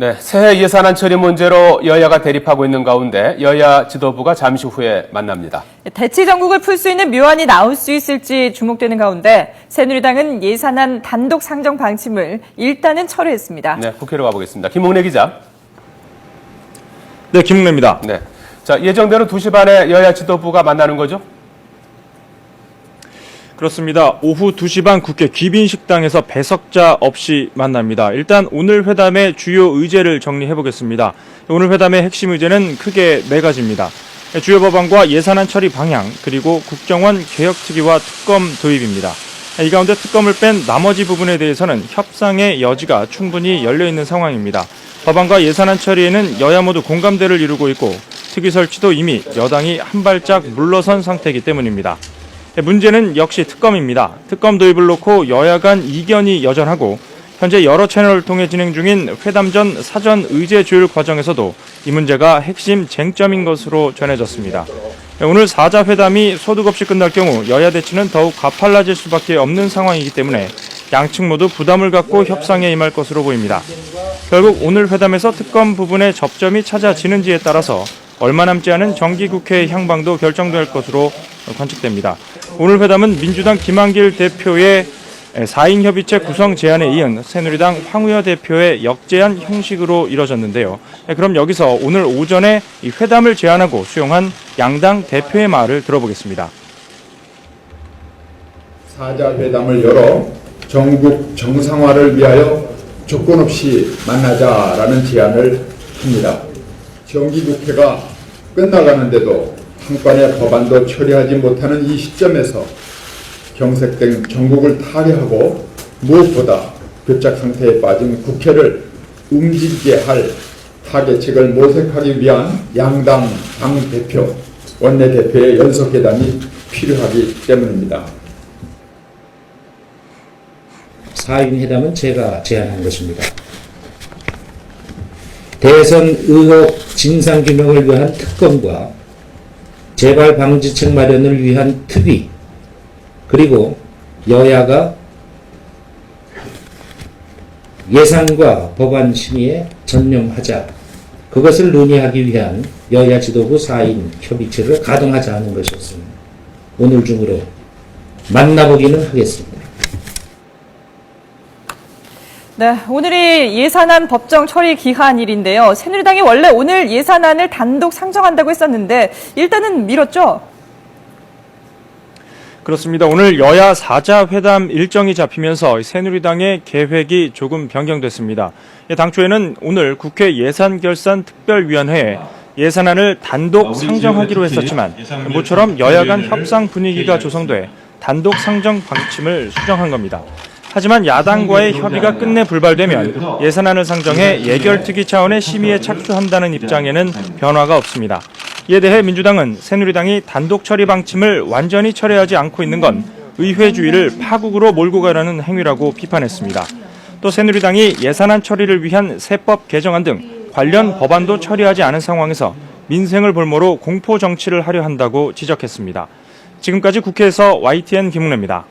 네, 새해 예산안 처리 문제로 여야가 대립하고 있는 가운데 여야 지도부가 잠시 후에 만납니다. 대치 전국을 풀 수 있는 묘안이 나올 수 있을지 주목되는 가운데 새누리당은 예산안 단독 상정 방침을 일단은 철회했습니다. 네, 국회로 가보겠습니다. 김웅래 기자. 네, 김웅래입니다. 네, 자 예정대로 2시 반에 여야 지도부가 만나는 거죠? 그렇습니다. 오후 2시 반 국회 귀빈식당에서 배석자 없이 만납니다. 일단 오늘 회담의 주요 의제를 정리해보겠습니다. 오늘 회담의 핵심 의제는 크게 4가지입니다. 주요 법안과 예산안 처리 방향, 그리고 국정원 개혁특위와 특검 도입입니다. 이 가운데 특검을 뺀 나머지 부분에 대해서는 협상의 여지가 충분히 열려있는 상황입니다. 법안과 예산안 처리에는 여야 모두 공감대를 이루고 있고 특위 설치도 이미 여당이 한 발짝 물러선 상태이기 때문입니다. 문제는 역시 특검입니다. 특검 도입을 놓고 여야 간 이견이 여전하고 현재 여러 채널을 통해 진행 중인 회담 전 사전 의제 조율 과정에서도 이 문제가 핵심 쟁점인 것으로 전해졌습니다. 오늘 4자 회담이 소득 없이 끝날 경우 여야 대치는 더욱 가팔라질 수밖에 없는 상황이기 때문에 양측 모두 부담을 갖고 협상에 임할 것으로 보입니다. 결국 오늘 회담에서 특검 부분의 접점이 찾아지는지에 따라서 얼마 남지 않은 정기국회 향방도 결정될 것으로 관측됩니다. 오늘 회담은 민주당 김한길 대표의 4인 협의체 구성 제안에 이은 새누리당 황우여 대표의 역제안 형식으로 이뤄졌는데요. 그럼 여기서 오늘 오전에 이 회담을 제안하고 수용한 양당 대표의 말을 들어보겠습니다. 4자 회담을 열어 전국 정상화를 위하여 조건 없이 만나자라는 제안을 합니다. 정기국회가 끝나가는데도 한 건의 법안도 처리하지 못하는 이 시점에서 경색된 전국을 타개하고 무엇보다 교착 상태에 빠진 국회를 움직이게 할 타개책을 모색하기 위한 양당 당대표, 원내대표의 연석회담이 필요하기 때문입니다. 4인 회담은 제가 제안한 것입니다. 대선 의혹 진상규명을 위한 특검과 재발 방지책 마련을 위한 특위, 그리고 여야가 예산과 법안 심의에 전념하자, 그것을 논의하기 위한 여야 지도부 4인 협의체를 가동하자 하는 것이었습니다. 오늘 중으로 만나보기는 하겠습니다. 네, 오늘이 예산안 법정 처리 기한일인데요. 새누리당이 원래 오늘 예산안을 단독 상정한다고 했었는데 일단은 미뤘죠? 그렇습니다. 오늘 여야 4자 회담 일정이 잡히면서 새누리당의 계획이 조금 변경됐습니다. 당초에는 오늘 국회 예산결산특별위원회에 예산안을 단독 상정하기로 했었지만 모처럼 여야 간 협상 분위기가 조성돼 단독 상정 방침을 수정한 겁니다. 하지만 야당과의 협의가 끝내 불발되면 예산안을 상정해 예결특위 차원의 심의에 착수한다는 입장에는 변화가 없습니다. 이에 대해 민주당은 새누리당이 단독 처리 방침을 완전히 철회하지 않고 있는 건 의회주의를 파국으로 몰고 가려는 행위라고 비판했습니다. 또 새누리당이 예산안 처리를 위한 세법 개정안 등 관련 법안도 처리하지 않은 상황에서 민생을 볼모로 공포 정치를 하려 한다고 지적했습니다. 지금까지 국회에서 YTN 김웅래입니다.